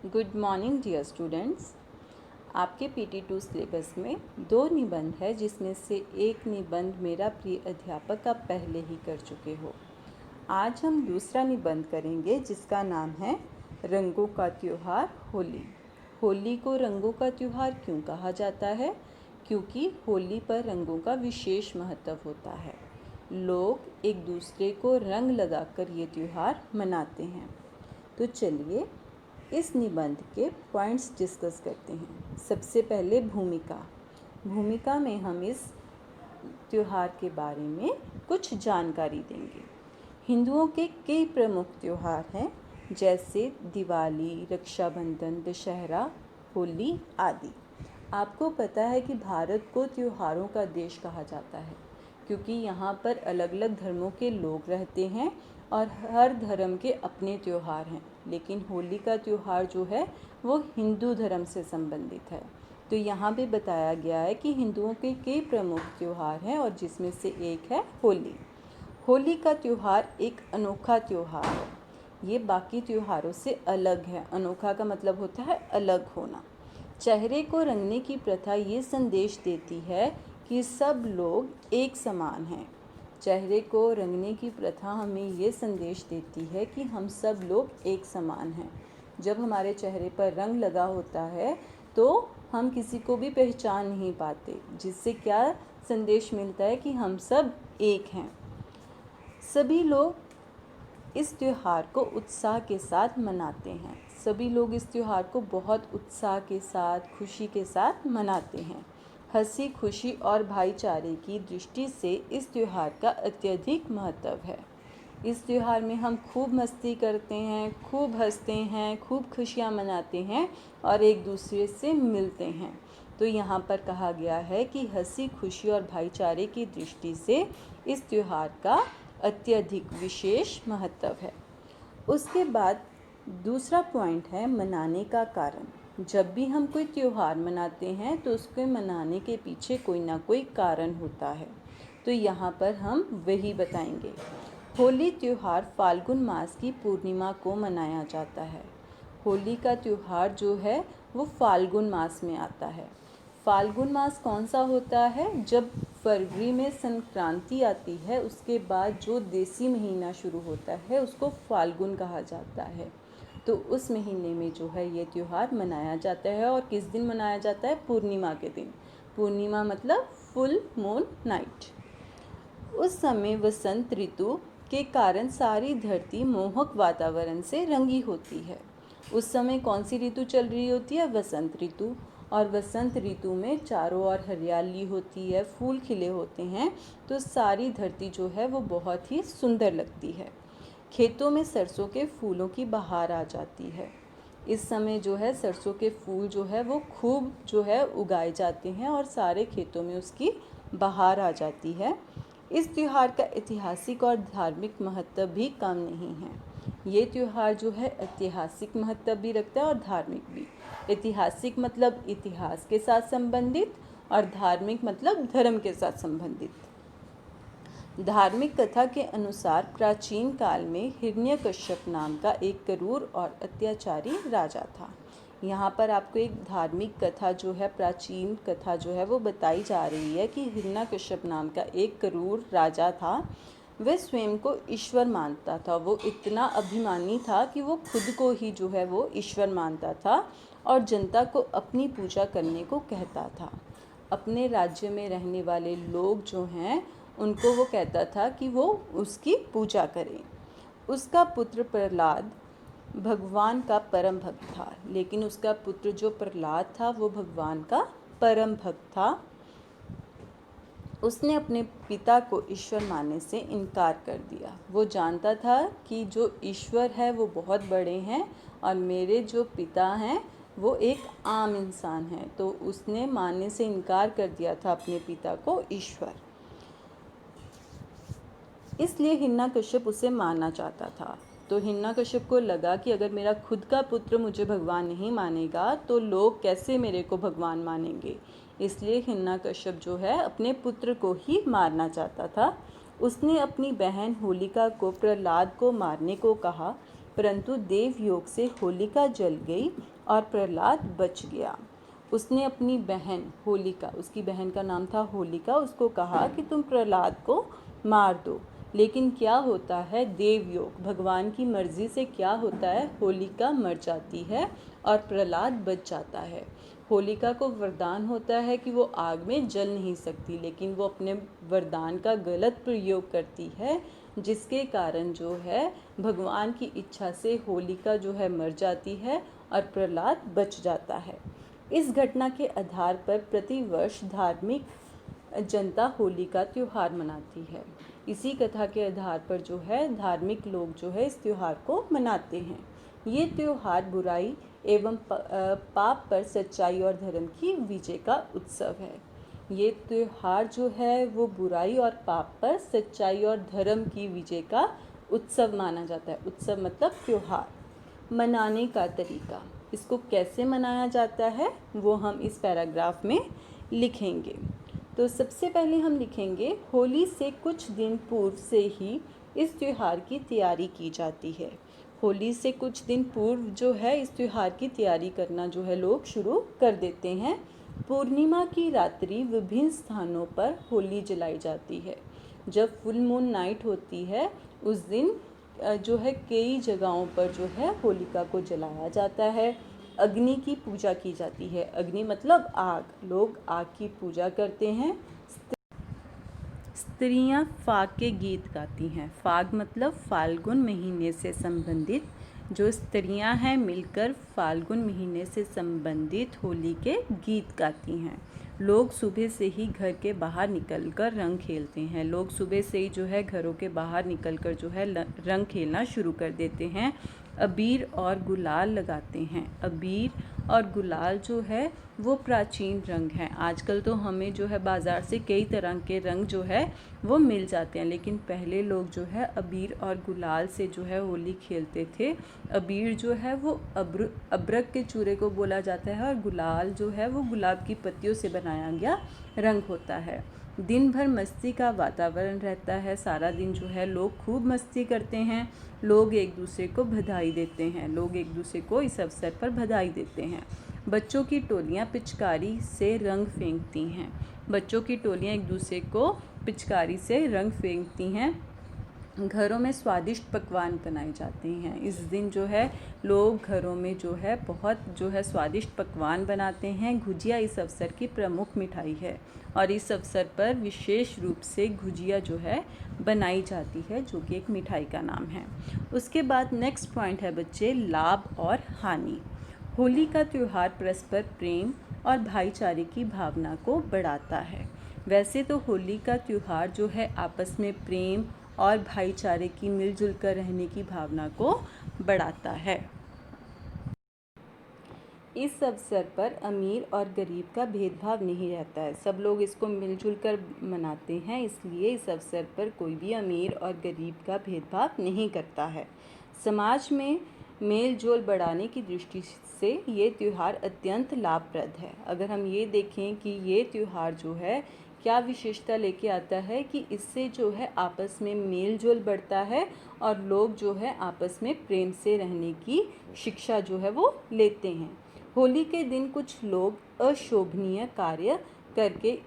Good morning dear students. आपके PT2 syllabus में 2 निबंध है, जिसमें से एक निबंध मेरा प्रिय अध्यापक आप पहले ही कर चुके हो। आज हम दूसरा निबंध करेंगे जिसका नाम है रंगों का त्योहार होली। होली को रंगों का त्योहार क्यों कहा जाता है? क्योंकि होली पर रंगों का विशेष महत्व होता है। लोग एक दूसरे को रंग लगाकर ये त्योहार मनाते हैं। तो चलिए इस निबंध के पॉइंट्स डिस्कस करते हैं। सबसे पहले भूमिका में हम इस त्योहार के बारे में कुछ जानकारी देंगे। हिंदुओं के कई प्रमुख त्योहार हैं, जैसे दिवाली, रक्षाबंधन, दशहरा, होली आदि। आपको पता है कि भारत को त्योहारों का देश कहा जाता है, क्योंकि यहाँ पर अलग अलग धर्मों के लोग रहते हैं और हर धर्म के अपने त्योहार हैं। लेकिन होली का त्योहार जो है वो हिंदू धर्म से संबंधित है। तो यहाँ पे बताया गया है कि हिंदुओं के कई प्रमुख त्योहार हैं और जिसमें से एक है होली। होली का त्योहार एक अनोखा त्योहार है। ये बाकी त्योहारों से अलग है। अनोखा का मतलब होता है अलग होना। चेहरे को रंगने की प्रथा ये संदेश देती है कि सब लोग एक समान हैं। चेहरे को रंगने की प्रथा हमें ये संदेश देती है कि हम सब लोग एक समान हैं। जब हमारे चेहरे पर रंग लगा होता है तो हम किसी को भी पहचान नहीं पाते, जिससे क्या संदेश मिलता है कि हम सब एक हैं। सभी लोग इस त्योहार को उत्साह के साथ मनाते हैं। सभी लोग इस त्योहार को बहुत उत्साह के साथ, खुशी के साथ मनाते हैं। हंसी खुशी और भाईचारे की दृष्टि से इस त्योहार का अत्यधिक महत्व है। इस त्योहार में हम खूब मस्ती करते हैं, खूब हंसते हैं, खूब खुशियाँ मनाते हैं और एक दूसरे से मिलते हैं। तो यहाँ पर कहा गया है कि हंसी खुशी और भाईचारे की दृष्टि से इस त्योहार का अत्यधिक विशेष महत्व है। उसके बाद दूसरा पॉइंट है मनाने का कारण। जब भी हम कोई त्योहार मनाते हैं तो उसके मनाने के पीछे कोई ना कोई कारण होता है। तो यहाँ पर हम वही बताएंगे। होली त्योहार फाल्गुन मास की पूर्णिमा को मनाया जाता है। होली का त्योहार जो है वो फाल्गुन मास में आता है। फाल्गुन मास कौन सा होता है? जब फरवरी में संक्रांति आती है उसके बाद जो देसी महीना शुरू होता है उसको फाल्गुन कहा जाता है। तो उस महीने में जो है ये त्योहार मनाया जाता है। और किस दिन मनाया जाता है? पूर्णिमा के दिन। पूर्णिमा मतलब फुल मून नाइट। उस समय वसंत ऋतु के कारण सारी धरती मोहक वातावरण से रंगी होती है। उस समय कौन सी ऋतु चल रही होती है? वसंत ऋतु। और वसंत ऋतु में चारों ओर हरियाली होती है, फूल खिले होते हैं, तो सारी धरती जो है वो बहुत ही सुंदर लगती है। खेतों में सरसों के फूलों की बहार आ जाती है। इस समय जो है सरसों के फूल जो है वो खूब जो है उगाए जाते हैं और सारे खेतों में उसकी बहार आ जाती है। इस त्योहार का ऐतिहासिक और धार्मिक महत्व भी कम नहीं है। ये त्योहार जो है ऐतिहासिक महत्व भी रखता है और धार्मिक भी। ऐतिहासिक मतलब इतिहास के साथ संबंधित और धार्मिक मतलब धर्म के साथ संबंधित। धार्मिक कथा के अनुसार प्राचीन काल में हिरण्यकश्यप नाम का एक क्रूर और अत्याचारी राजा था। यहाँ पर आपको एक धार्मिक कथा जो है, प्राचीन कथा जो है वो बताई जा रही है कि हिरण्यकश्यप नाम का एक क्रूर राजा था। वह स्वयं को ईश्वर मानता था। वो इतना अभिमानी था कि वो खुद को ही जो है वो ईश्वर मानता था और जनता को अपनी पूजा करने को कहता था। अपने राज्य में रहने वाले लोग जो हैं उनको वो कहता था कि वो उसकी पूजा करें। उसका पुत्र प्रहलाद भगवान का परम भक्त था, लेकिन उसका पुत्र जो प्रहलाद था वो भगवान का परम भक्त था। उसने अपने पिता को ईश्वर मानने से इनकार कर दिया। वो जानता था कि जो ईश्वर है वो बहुत बड़े हैं और मेरे जो पिता हैं वो एक आम इंसान है। तो उसने मानने से इनकार कर दिया था अपने पिता को ईश्वर। इसलिए हिरण्यकश्यप उसे मारना चाहता था। तो हिरण्यकश्यप को लगा कि अगर मेरा खुद का पुत्र मुझे भगवान नहीं मानेगा तो लोग कैसे मेरे को भगवान मानेंगे। इसलिए हिरण्यकश्यप जो है अपने पुत्र को ही मारना चाहता था। उसने अपनी बहन होलिका को प्रहलाद को मारने को कहा, परंतु देवयोग से होलिका जल गई और प्रहलाद बच गया। उसने अपनी बहन होलिका, उसकी बहन का नाम था होलिका, उसको कहा कि तुम प्रहलाद को मार दो। लेकिन क्या होता है, देवयोग भगवान की मर्जी से क्या होता है, होलिका मर जाती है और प्रहलाद बच जाता है। होलिका को वरदान होता है कि वो आग में जल नहीं सकती, लेकिन वो अपने वरदान का गलत प्रयोग करती है, जिसके कारण जो है भगवान की इच्छा से होलिका जो है मर जाती है और प्रहलाद बच जाता है। इस घटना के आधार पर प्रतिवर्ष धार्मिक जनता होली का त्यौहार मनाती है। इसी कथा के आधार पर जो है धार्मिक लोग जो है इस त्यौहार को मनाते हैं। ये त्यौहार बुराई एवं पाप पर सच्चाई और धर्म की विजय का उत्सव है। ये त्यौहार जो है वो बुराई और पाप पर सच्चाई और धर्म की विजय का उत्सव माना जाता है। उत्सव मतलब त्यौहार। मनाने का तरीका, इसको कैसे मनाया जाता है वो हम इस पैराग्राफ में लिखेंगे। तो सबसे पहले हम लिखेंगे, होली से कुछ दिन पूर्व से ही इस त्यौहार की तैयारी की जाती है। होली से कुछ दिन पूर्व जो है इस त्यौहार की तैयारी करना जो है लोग शुरू कर देते हैं। पूर्णिमा की रात्रि विभिन्न स्थानों पर होली जलाई जाती है। जब फुल मून नाइट होती है उस दिन जो है कई जगहों पर जो है होलिका को जलाया जाता है। अग्नि की पूजा की जाती है। अग्नि मतलब आग, लोग आग की पूजा करते हैं। स्त्रियां फाग के गीत गाती हैं। फाग मतलब फाल्गुन महीने से संबंधित जो स्त्रियां हैं मिलकर फाल्गुन महीने से संबंधित होली के गीत गाती हैं। लोग सुबह से ही घर के बाहर निकलकर रंग खेलते हैं। लोग सुबह से ही जो है घरों के बाहर निकलकर जो है रंग खेलना शुरू कर देते हैं। अबीर और गुलाल लगाते हैं। अबीर और गुलाल जो है वो प्राचीन रंग हैं। आजकल तो हमें जो है बाज़ार से कई तरह के रंग जो है वो मिल जाते हैं, लेकिन पहले लोग जो है अबीर और गुलाल से जो है होली खेलते थे। अबीर जो है वो अबरक के चूरे को बोला जाता है और गुलाल जो है वो गुलाब की पत्तियों से बनाया गया रंग होता है। दिन भर मस्ती का वातावरण रहता है। सारा दिन जो है लोग खूब मस्ती करते हैं। लोग एक दूसरे को बधाई देते हैं। लोग एक दूसरे को इस अवसर पर बधाई देते हैं। बच्चों की टोलियां पिचकारी से रंग फेंकती हैं। बच्चों की टोलियां एक दूसरे को पिचकारी से रंग फेंकती हैं। घरों में स्वादिष्ट पकवान बनाए जाते हैं। इस दिन जो है लोग घरों में जो है बहुत जो है स्वादिष्ट पकवान बनाते हैं। गुजिया इस अवसर की प्रमुख मिठाई है और इस अवसर पर विशेष रूप से गुजिया जो है बनाई जाती है, जो कि एक मिठाई का नाम है। उसके बाद नेक्स्ट पॉइंट है बच्चे, लाभ और हानि। होली का त्यौहार परस्पर प्रेम और भाईचारे की भावना को बढ़ाता है। वैसे तो होली का त्यौहार जो है आपस में प्रेम और भाईचारे की मिलजुल कर रहने की भावना को बढ़ाता है। इस अवसर पर अमीर और गरीब का भेदभाव नहीं रहता है। सब लोग इसको मिलजुल कर मनाते हैं, इसलिए इस अवसर पर कोई भी अमीर और गरीब का भेदभाव नहीं करता है। समाज में मेल जोल बढ़ाने की दृष्टि से ये त्यौहार अत्यंत लाभप्रद है। अगर हम ये देखें कि ये त्यौहार जो है क्या विशेषता लेके आता है कि इससे जो है आपस में मेल जोल बढ़ता है और लोग जो है आपस में प्रेम से रहने की शिक्षा जो है वो लेते हैं। होली के दिन कुछ लोग अशोभनीय कार्य करके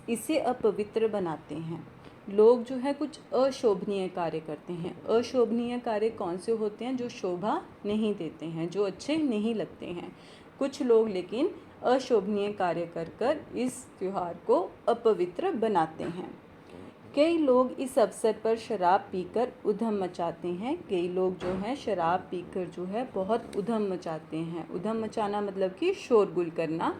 इसे अपवित्र बनाते हैं। लोग जो है कुछ अशोभनीय कार्य करते हैं। अशोभनीय कार्य कौन से होते हैं? जो शोभा नहीं देते हैं, जो अच्छे नहीं लगते हैं। कुछ लोग लेकिन अशोभनीय कार्य कर इस त्यौहार को अपवित्र बनाते हैं। कई लोग इस अवसर पर शराब पीकर उधम मचाते हैं। कई लोग जो हैं शराब पीकर जो है बहुत उधम मचाते हैं। उधम मचाना मतलब कि शोरगुल करना।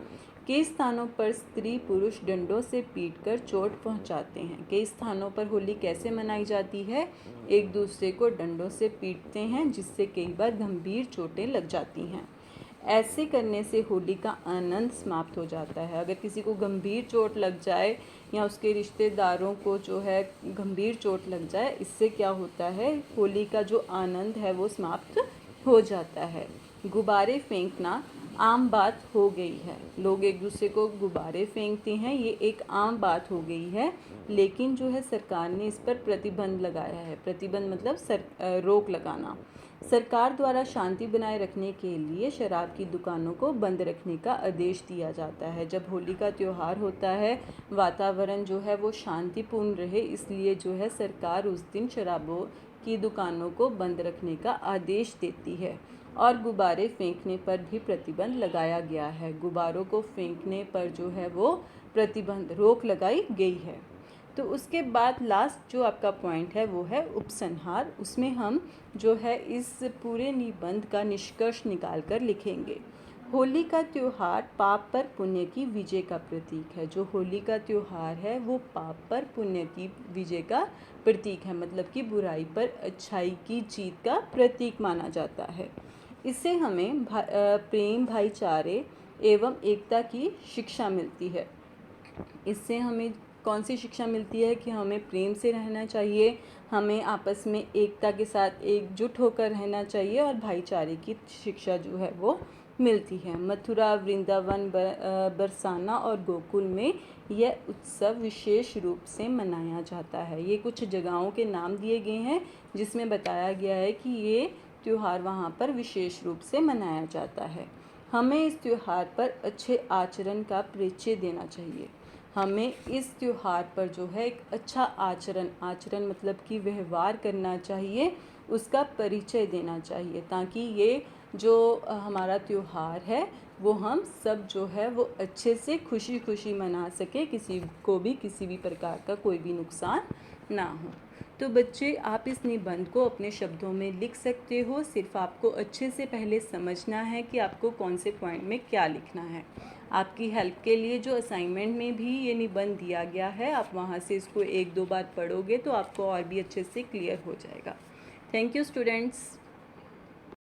कई स्थानों पर स्त्री पुरुष डंडों से पीटकर चोट पहुंचाते हैं। कई स्थानों पर होली कैसे मनाई जाती है? एक दूसरे को डंडों से पीटते हैं, जिससे कई बार गंभीर चोटें लग जाती हैं। ऐसे करने से होली का आनंद समाप्त हो जाता है। अगर किसी को गंभीर चोट लग जाए या उसके रिश्तेदारों को जो है गंभीर चोट लग जाए, इससे क्या होता है, होली का जो आनंद है वो समाप्त हो जाता है। गुब्बारे फेंकना आम बात हो गई है। लोग एक दूसरे को गुब्बारे फेंकते हैं, ये एक आम बात हो गई है। लेकिन जो है सरकार ने इस पर प्रतिबंध लगाया है। प्रतिबंध मतलब रोक लगाना। सरकार द्वारा शांति बनाए रखने के लिए शराब की दुकानों को बंद रखने का आदेश दिया जाता है। जब होली का त्यौहार होता है, वातावरण जो है वो शांतिपूर्ण रहे, इसलिए जो है सरकार उस दिन शराबों की दुकानों को बंद रखने का आदेश देती है। और गुब्बारे फेंकने पर भी प्रतिबंध लगाया गया है। गुब्बारों को फेंकने पर जो है वो प्रतिबंध, रोक लगाई गई है। तो उसके बाद लास्ट जो आपका पॉइंट है वो है उपसंहार। उसमें हम जो है इस पूरे निबंध का निष्कर्ष निकाल कर लिखेंगे। होली का त्यौहार पाप पर पुण्य की विजय का प्रतीक है। जो होली का त्यौहार है वो पाप पर पुण्य की विजय का प्रतीक है, मतलब कि बुराई पर अच्छाई की जीत का प्रतीक माना जाता है। इससे हमें प्रेम, भाईचारे एवं एकता की शिक्षा मिलती है। इससे हमें कौन सी शिक्षा मिलती है कि हमें प्रेम से रहना चाहिए, हमें आपस में एकता के साथ एकजुट होकर रहना चाहिए और भाईचारे की शिक्षा जो है वो मिलती है। मथुरा, वृंदावन, बरसाना और गोकुल में यह उत्सव विशेष रूप से मनाया जाता है। ये कुछ जगहों के नाम दिए गए हैं जिसमें बताया गया है कि ये त्यौहार वहाँ पर विशेष रूप से मनाया जाता है। हमें इस त्यौहार पर अच्छे आचरण का परिचय देना चाहिए। हमें इस त्यौहार पर जो है एक अच्छा आचरण मतलब कि व्यवहार करना चाहिए, उसका परिचय देना चाहिए, ताकि ये जो हमारा त्यौहार है वो हम सब जो है वो अच्छे से खुशी खुशी मना सके, किसी को भी किसी भी प्रकार का कोई भी नुकसान ना हो। तो बच्चे, आप इस निबंध को अपने शब्दों में लिख सकते हो। सिर्फ आपको अच्छे से पहले समझना है कि आपको कौन से पॉइंट में क्या लिखना है। आपकी हेल्प के लिए जो असाइनमेंट में भी ये निबंध दिया गया है, आप वहाँ से इसको 1-2 बार पढ़ोगे तो आपको और भी अच्छे से क्लियर हो जाएगा। Thank you students.